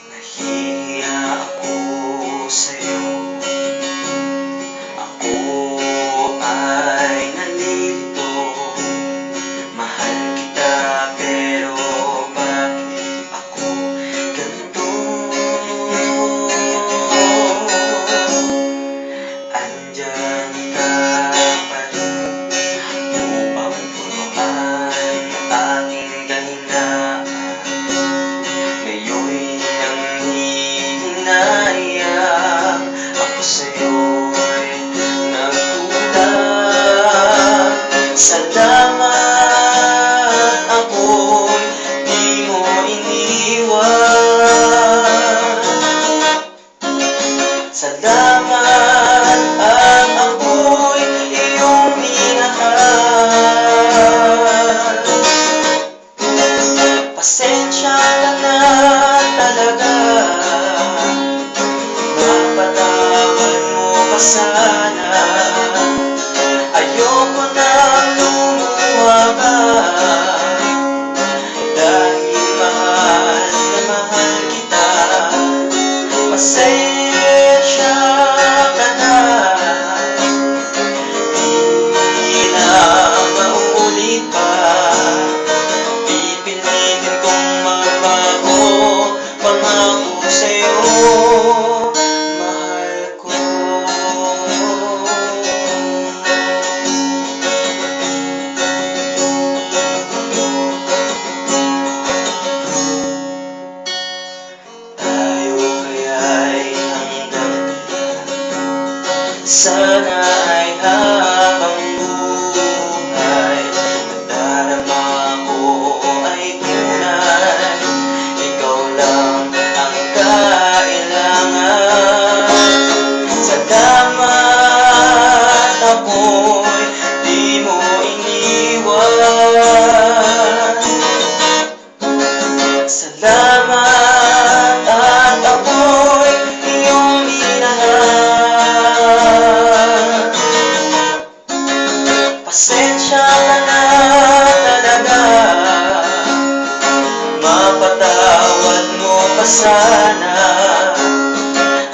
Nahihiya ako sa'yo. Ako ay nalilito. Mahal kita pero bakit ako ganito? Andyan ka pa rin upang punuan aking kahinaan. Ngayon'y nanghihinayang ako sa'yo'y nagkulang. Salamat ako'y di mo iniwan. Salamat at ako'y iyong minahal. Pasensya ka na talaga, mapatawad mo pa sana. Ayoko nang lumuha pa, dahil mahal na mahal kita. Pasensya ka na, di na mauulit pa. Pipilitin kong magbago, pangako sa'yo, mahal ko. Tayo kaya'y hanggang diyan, sana ay habang buhay. Nadarama ko ay tunay, ikaw lang ang kailangan. Salamat ako'y di mo iniwan. Salamat at ako'y iyong minahal. Pasensya ka na talaga, mapatawad mo pa sana.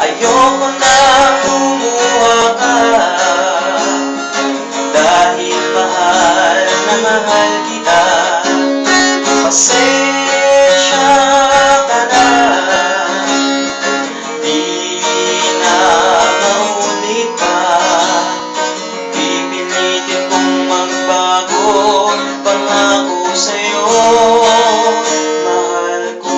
Ayoko nang lumuha ka, dahil mahal na mahal kita. Pasensya ka na, di na mauulit pa. Pipilitin kong magbago, pangako sa'yo, mahal ko.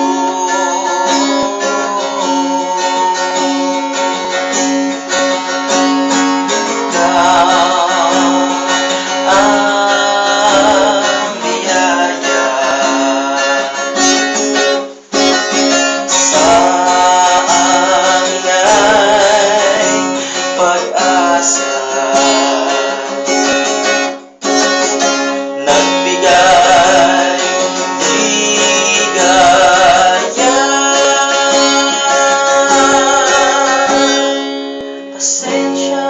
Ikaw ang biyaya sa akin ay pag-asa. Nagbigay ligaya. Pasensya